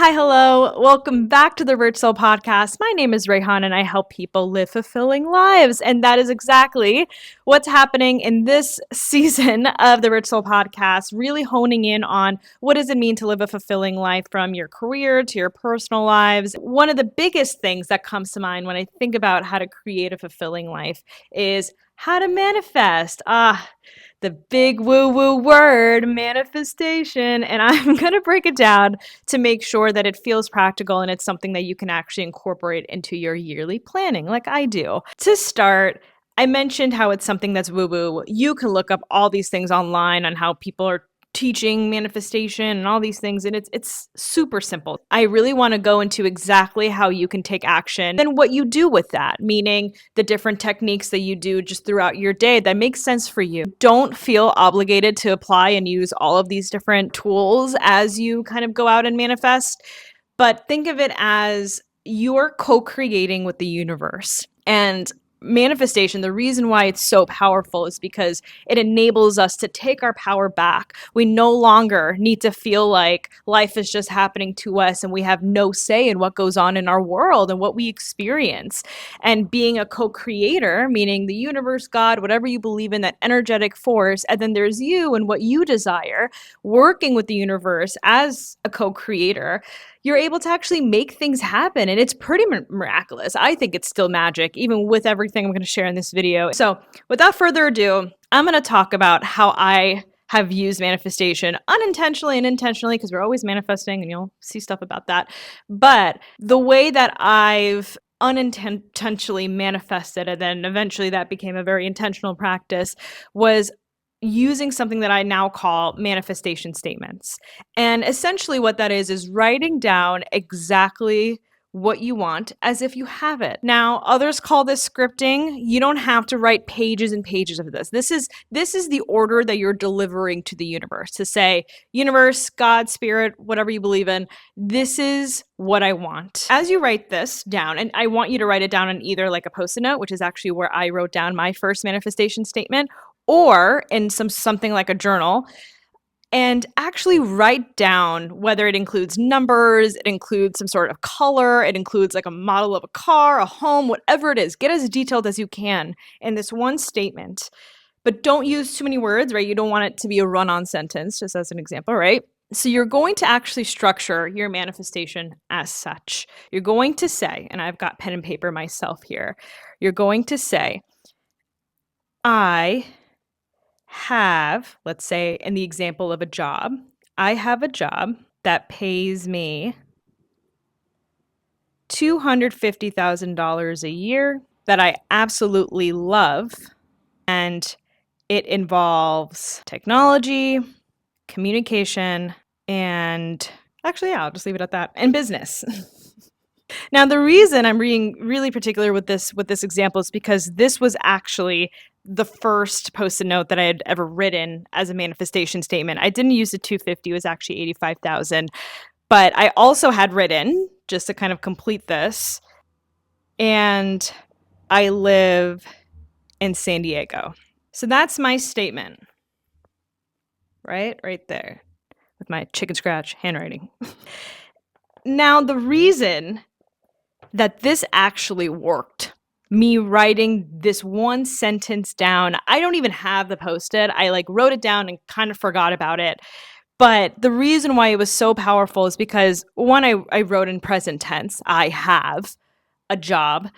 Hi, hello. Welcome back to the Rich Soul Podcast. My name is Rayhan and I help people live fulfilling lives. And that is exactly what's happening in this season of the Rich Soul Podcast, really honing in on what does it mean to live a fulfilling life from your career to your personal lives. One of the biggest things that comes to mind when I think about how to create a fulfilling life is how to manifest. The big woo-woo word, manifestation. And I'm going to break it down to make sure that it feels practical and it's something that you can actually incorporate into your yearly planning like I do. To start, I mentioned how it's something that's woo-woo. You can look up all these things online on how people are teaching manifestation and all these things, and it's super simple. I really want to go into exactly how you can take action and what you do with that, meaning the different techniques that you do just throughout your day that makes sense for you. Don't feel obligated to apply and use all of these different tools as you kind of go out and manifest, but think of it as you're co-creating with the universe. And manifestation, the reason why it's so powerful is because it enables us to take our power back. We no longer need to feel like life is just happening to us and we have no say in what goes on in our world and what we experience. And being a co-creator, meaning the universe, God, whatever you believe in, that energetic force, and then there's you and what you desire, working with the universe as a co-creator, you're able to actually make things happen. And it's pretty miraculous. I think it's still magic, even with everything I'm going to share in this video. So without further ado, I'm going to talk about how I have used manifestation unintentionally and intentionally, because we're always manifesting and you'll see stuff about that. But the way that I've unintentionally manifested, and then eventually that became a very intentional practice, was using something that I now call manifestation statements. And essentially what that is writing down exactly what you want as if you have it. Now, others call this scripting. You don't have to write pages and pages of this. This is the order that you're delivering to the universe, to say, universe, God, spirit, whatever you believe in, this is what I want. As you write this down, and I want you to write it down on either like a Post-it note, which is actually where I wrote down my first manifestation statement, or in something like a journal, and actually write down whether it includes numbers, it includes some sort of color, it includes like a model of a car, a home, whatever it is. Get as detailed as you can in this one statement, but don't use too many words, right? You don't want it to be a run-on sentence, just as an example, right? So you're going to actually structure your manifestation as such. You're going to say, and I've got pen and paper myself here, you're going to say, I have, let's say in the example of a job, I have a job that pays me $250,000 a year that I absolutely love, and it involves technology, communication, and actually, yeah, I'll just leave it at that, and business. Now, the reason I'm being really particular with this example is because this was actually the first Post-it note that I had ever written as a manifestation statement. I didn't use the 250, it was actually 85,000. But I also had written, just to kind of complete this, and I live in San Diego. So that's my statement, right? Right there with my chicken scratch handwriting. Now, the reason that this actually worked, me writing this one sentence down, I don't even have the Post-it. I like wrote it down and kind of forgot about it. But the reason why it was so powerful is because, one, I wrote in present tense, I have a job,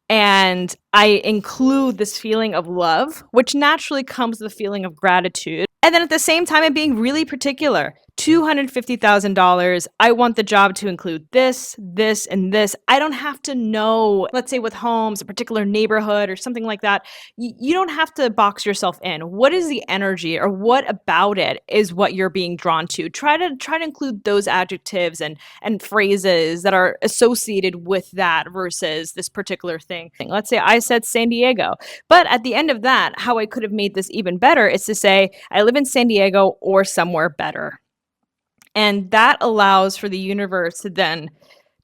and I include this feeling of love, which naturally comes with a feeling of gratitude. And then at the same time, I'm being really particular. $250,000. I want the job to include this, this, and this. I don't have to know, let's say with homes, a particular neighborhood or something like that. You don't have to box yourself in. What is the energy, or what about it is what you're being drawn to? Try to include those adjectives and phrases that are associated with that versus this particular thing. Let's say I said San Diego, but at the end of that, how I could have made this even better is to say I live in San Diego or somewhere better. And that allows for the universe to then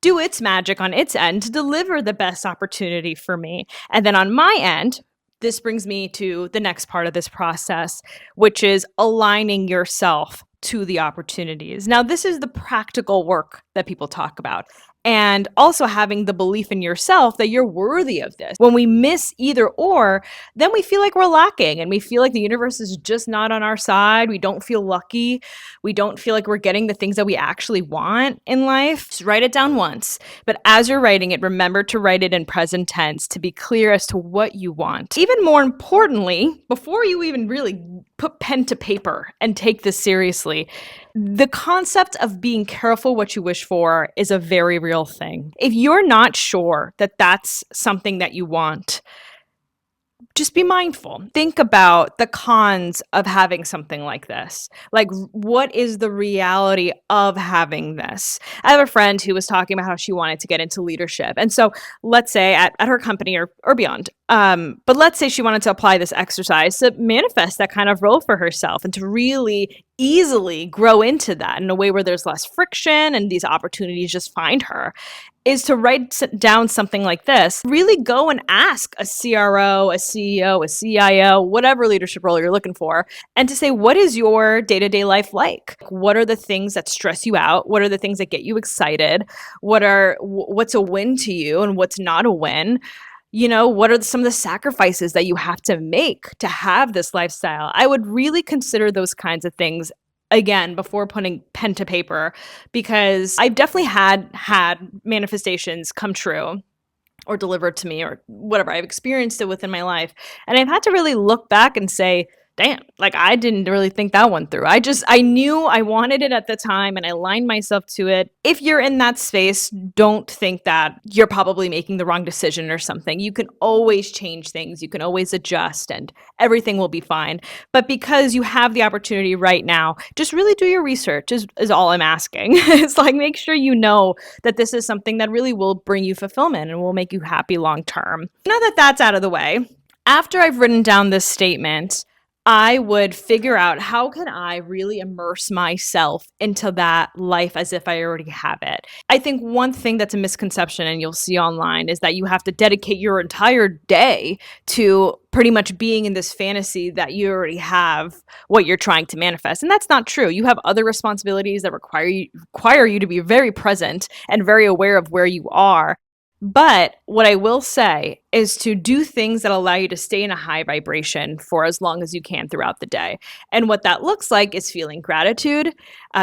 do its magic on its end to deliver the best opportunity for me. And then on my end, this brings me to the next part of this process, which is aligning yourself to the opportunities. Now, this is the practical work that people talk about. And also having the belief in yourself that you're worthy of this. When we miss either or, then we feel like we're lacking and we feel like the universe is just not on our side. We don't feel lucky. We don't feel like we're getting the things that we actually want in life. Just write it down once. But as you're writing it, remember to write it in present tense to be clear as to what you want. Even more importantly, before you even really put pen to paper and take this seriously, the concept of being careful what you wish for is a very real thing. If you're not sure that that's something that you want, just be mindful. Think about the cons of having something like this. Like, what is the reality of having this? I have a friend who was talking about how she wanted to get into leadership. And so let's say at her company or beyond, but let's say she wanted to apply this exercise to manifest that kind of role for herself and to really easily grow into that in a way where there's less friction and these opportunities just find her, is to write down something like this. Really go and ask a CRO, a CEO, a CIO, whatever leadership role you're looking for, and to say, what is your day-to-day life like? What are the things that stress you out? What are the things that get you excited? What's a win to you and what's not a win? What are some of the sacrifices that you have to make to have this lifestyle? I would really consider those kinds of things again before putting pen to paper, because I've definitely had manifestations come true or delivered to me or whatever. I've experienced it within my life. And I've had to really look back and say, damn, like I didn't really think that one through. I knew I wanted it at the time and I aligned myself to it. If you're in that space, don't think that you're probably making the wrong decision or something. You can always change things. You can always adjust and everything will be fine. But because you have the opportunity right now, just really do your research is all I'm asking. It's like, make sure you know that this is something that really will bring you fulfillment and will make you happy long term. Now that that's out of the way, after I've written down this statement, I would figure out how can I really immerse myself into that life as if I already have it. I think one thing that's a misconception, and you'll see online, is that you have to dedicate your entire day to pretty much being in this fantasy that you already have what you're trying to manifest. And that's not true. You have other responsibilities that require you to be very present and very aware of where you are. But what I will say is to do things that allow you to stay in a high vibration for as long as you can throughout the day. And what that looks like is feeling gratitude,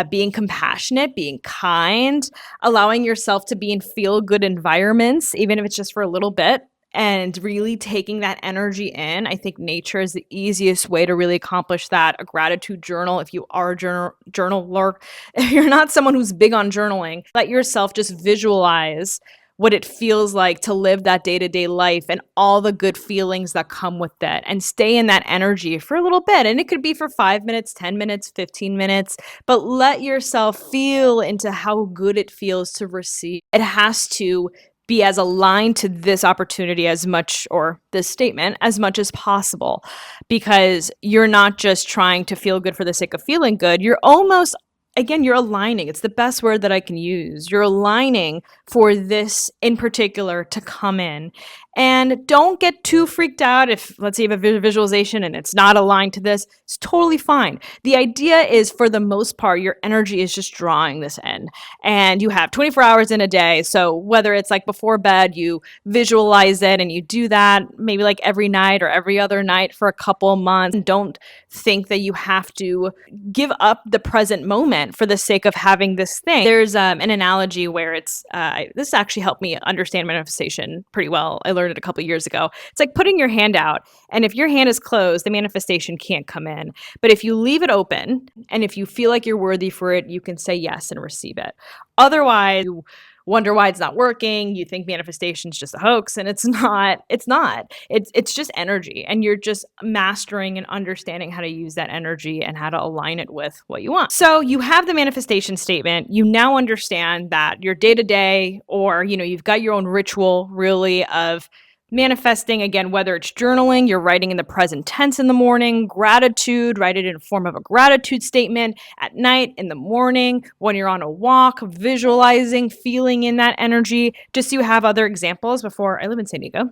being compassionate, being kind, allowing yourself to be in feel-good environments, even if it's just for a little bit, and really taking that energy in. I think nature is the easiest way to really accomplish that. A gratitude journal, if you are a journaler, if you're not someone who's big on journaling, let yourself just visualize what it feels like to live that day-to-day life and all the good feelings that come with that, and stay in that energy for a little bit. And it could be for 5 minutes, 10 minutes, 15 minutes, but let yourself feel into how good it feels to receive. It has to be as aligned to this opportunity as much, or this statement, as much as possible, because you're not just trying to feel good for the sake of feeling good. You're almost, again, you're aligning. It's the best word that I can use. You're aligning for this in particular to come in. And don't get too freaked out if, let's say, you have a visualization and it's not aligned to this. It's totally fine. The idea is, for the most part, your energy is just drawing this in. And you have 24 hours in a day. So whether it's like before bed, you visualize it and you do that maybe like every night or every other night for a couple of months. And don't think that you have to give up the present moment for the sake of having this thing. There's an analogy where it's, this actually helped me understand manifestation pretty well. I learned it a couple of years ago. It's like putting your hand out, and if your hand is closed, the manifestation can't come in. But if you leave it open, and if you feel like you're worthy for it, you can say yes and receive it. Otherwise, you wonder why it's not working. You think manifestation is just a hoax, and it's not. It's just energy, and you're just mastering and understanding how to use that energy and how to align it with what you want. So you have the manifestation statement. You now understand that your day-to-day, or you've got your own ritual really of manifesting. Again, whether it's journaling, you're writing in the present tense in the morning, gratitude, write it in form of a gratitude statement at night, in the morning, when you're on a walk, visualizing, feeling in that energy. Just so you have other examples before. I live in San Diego.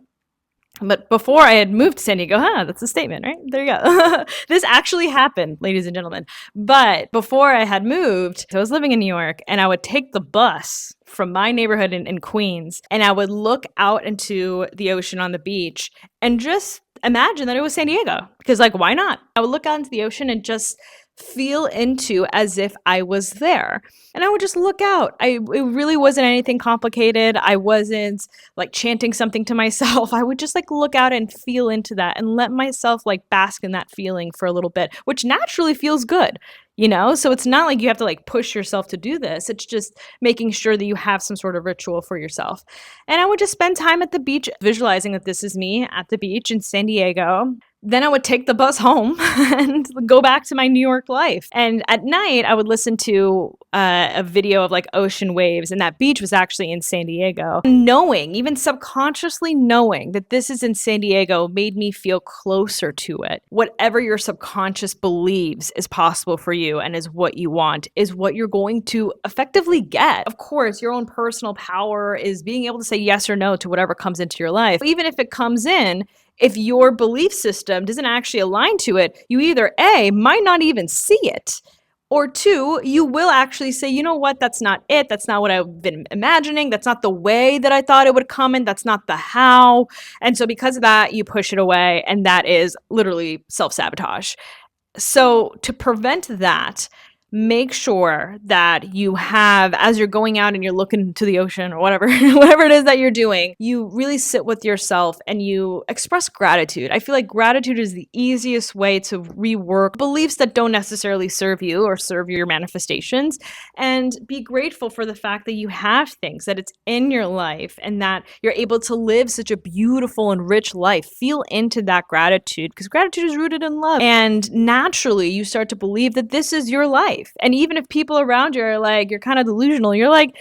But before I had moved to San Diego, that's a statement, right? There you go. This actually happened, ladies and gentlemen. But before I had moved, I was living in New York, and I would take the bus from my neighborhood in Queens, and I would look out into the ocean on the beach and just imagine that it was San Diego. Because, like, why not? I would look out into the ocean and just feel into as if I was there. And I would just look out. It really wasn't anything complicated. I wasn't like chanting something to myself. I would just like look out and feel into that and let myself like bask in that feeling for a little bit, which naturally feels good, you know? So it's not like you have to like push yourself to do this. It's just making sure that you have some sort of ritual for yourself. And I would just spend time at the beach visualizing that this is me at the beach in San Diego. Then I would take the bus home and go back to my New York life. And at night, I would listen to a video of like ocean waves. And that beach was actually in San Diego. Knowing, even subconsciously knowing that this is in San Diego made me feel closer to it. Whatever your subconscious believes is possible for you and is what you want is what you're going to effectively get. Of course, your own personal power is being able to say yes or no to whatever comes into your life. Even if it comes in, if your belief system doesn't actually align to it, you either A, might not even see it, or two, you will actually say, you know what, that's not it. That's not what I've been imagining. That's not the way that I thought it would come in. That's not the how. And so because of that, you push it away. And that is literally self-sabotage. So to prevent that, make sure that you have, as you're going out and you're looking to the ocean or whatever, whatever it is that you're doing, you really sit with yourself and you express gratitude. I feel like gratitude is the easiest way to rework beliefs that don't necessarily serve you or serve your manifestations, and be grateful for the fact that you have things, that it's in your life, and that you're able to live such a beautiful and rich life. Feel into that gratitude, because gratitude is rooted in love. And naturally, you start to believe that this is your life. And even if people around you are like, you're kind of delusional, you're like,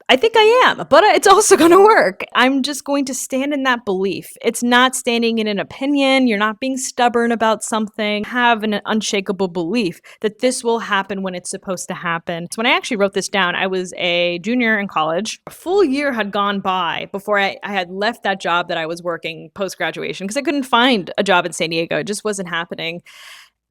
I think I am, but it's also going to work. I'm just going to stand in that belief. It's not standing in an opinion. You're not being stubborn about something. Have an unshakable belief that this will happen when it's supposed to happen. So when I actually wrote this down, I was a junior in college. A full year had gone by before I had left that job that I was working post-graduation because I couldn't find a job in San Diego. It just wasn't happening.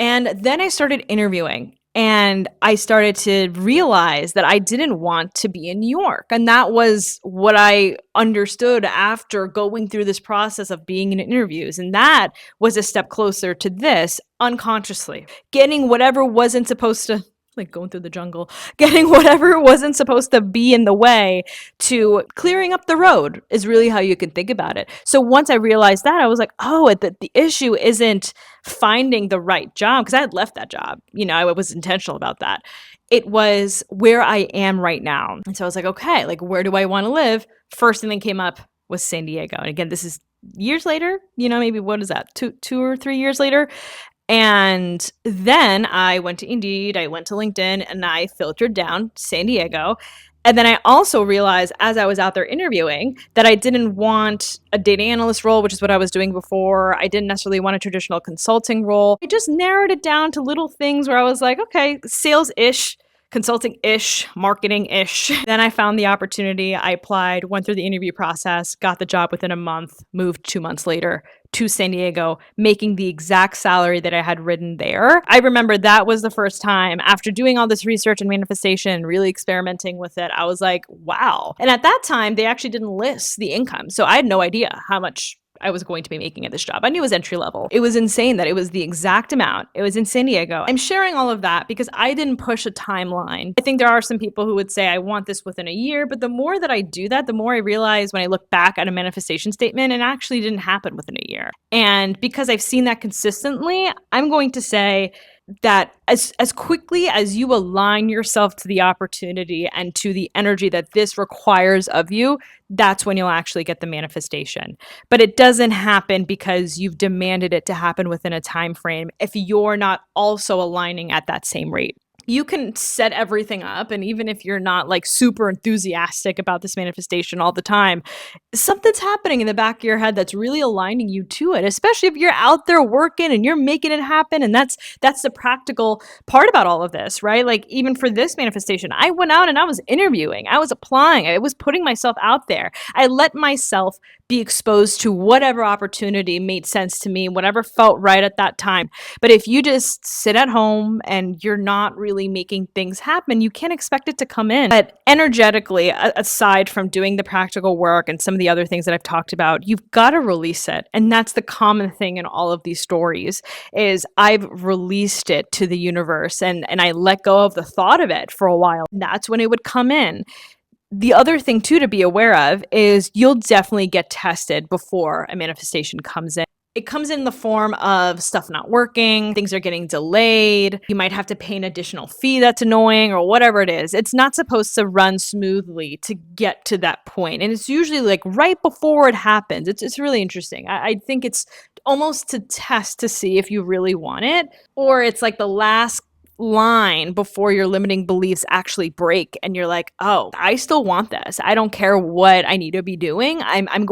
And then I started interviewing. And I started to realize that I didn't want to be in New York. And that was what I understood after going through this process of being in interviews. And that was a step closer to this unconsciously. Getting whatever wasn't supposed to, like going through the jungle, getting whatever wasn't supposed to be in the way to clearing up the road is really how you can think about it. So once I realized that, I was like, oh, the issue isn't finding the right job, because I had left that job. You know, I was intentional about that. It was where I am right now. And so I was like, okay, like where do I want to live? First thing that came up was San Diego. And again, this is years later, you know, maybe what is that, two or 3 years later. And then I went to Indeed, I went to LinkedIn, and I filtered down San Diego. And then I also realized as I was out there interviewing that I didn't want a data analyst role, which is what I was doing before. I didn't necessarily want a traditional consulting role. I just narrowed it down to little things where I was like, okay, sales-ish, consulting-ish, marketing-ish. Then I found the opportunity. I applied, went through the interview process, got the job within a month, moved 2 months later to San Diego, making the exact salary that I had written there. I remember that was the first time after doing all this research and manifestation, really experimenting with it. I was like, wow. And at that time, they actually didn't list the income. So I had no idea how much I was going to be making at this job. I knew it was entry level. It was insane that it was the exact amount. It was in San Diego. I'm sharing all of that because I didn't push a timeline. I think there are some people who would say, I want this within a year. But the more that I do that, the more I realize when I look back at a manifestation statement, it actually didn't happen within a year. And because I've seen that consistently, I'm going to say that as quickly as you align yourself to the opportunity and to the energy that this requires of you, that's when you'll actually get the manifestation. But it doesn't happen because you've demanded it to happen within a time frame if you're not also aligning at that same rate. You can set everything up, and even if you're not like super enthusiastic about this manifestation all the time, something's happening in the back of your head that's really aligning you to it, especially if you're out there working and you're making it happen. And that's the practical part about all of this, right? Like even for this manifestation, I went out and I was interviewing, I was applying, I was putting myself out there. I let myself be exposed to whatever opportunity made sense to me, whatever felt right at that time. But if you just sit at home and you're not really making things happen, you can't expect it to come in. But energetically, aside from doing the practical work and some of the other things that I've talked about, you've got to release it. And that's the common thing in all of these stories is I've released it to the universe and I let go of the thought of it for a while. And that's when it would come in. The other thing too to be aware of is you'll definitely get tested before a manifestation comes in. It comes in the form of stuff not working, things are getting delayed, you might have to pay an additional fee that's annoying or whatever it is. It's not supposed to run smoothly to get to that point. And it's usually like right before it happens. It's really interesting. I think it's almost to test to see if you really want it, or it's like the last line before your limiting beliefs actually break and you're like, oh, I still want this. I don't care what I need to be doing. I'm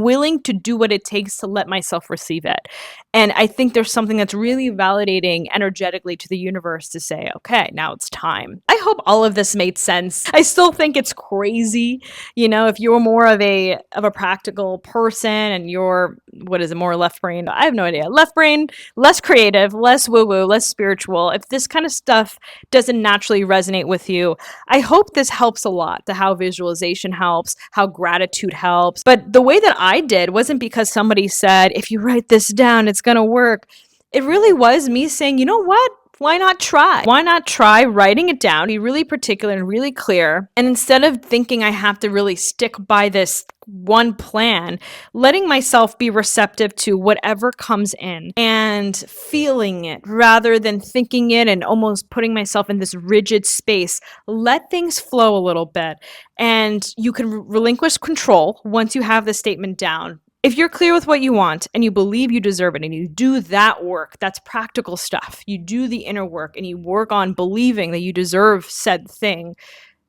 willing to do what it takes to let myself receive it. And I think there's something that's really validating energetically to the universe to say, okay, now it's time. I hope all of this made sense. I still think it's crazy. You know, if you're more of a practical person and you're, what is it, more left brain? I have no idea. Left brain, less creative, less woo-woo, less spiritual. If this kind of stuff doesn't naturally resonate with you, I hope this helps a lot to how visualization helps, how gratitude helps. But the way that I did wasn't because somebody said, if you write this down, it's going to work. It really was me saying, you know what? Why not try? Why not try writing it down, be really particular and really clear? And instead of thinking I have to really stick by this one plan, letting myself be receptive to whatever comes in and feeling it rather than thinking it and almost putting myself in this rigid space. Let things flow a little bit and you can relinquish control once you have the statement down. If you're clear with what you want and you believe you deserve it and you do that work, that's practical stuff. You do the inner work and you work on believing that you deserve said thing,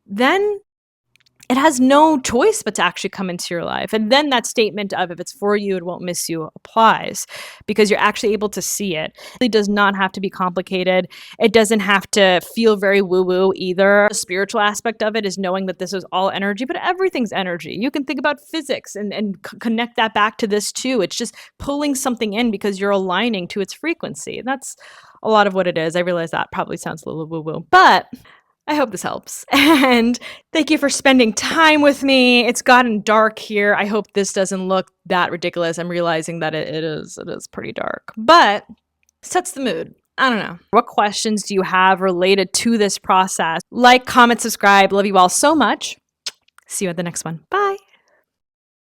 then it has no choice but to actually come into your life. And then that statement of if it's for you, it won't miss you applies because you're actually able to see it. It does not have to be complicated. It doesn't have to feel very woo-woo either. The spiritual aspect of it is knowing that this is all energy, but everything's energy. You can think about physics and connect that back to this too. It's just pulling something in because you're aligning to its frequency. That's a lot of what it is. I realize that probably sounds a little woo-woo, but I hope this helps. And thank you for spending time with me. It's gotten dark here. I hope this doesn't look that ridiculous. I'm realizing that it is pretty dark, but sets the mood. I don't know. What questions do you have related to this process? Like, comment, subscribe. Love you all so much. See you at the next one. Bye.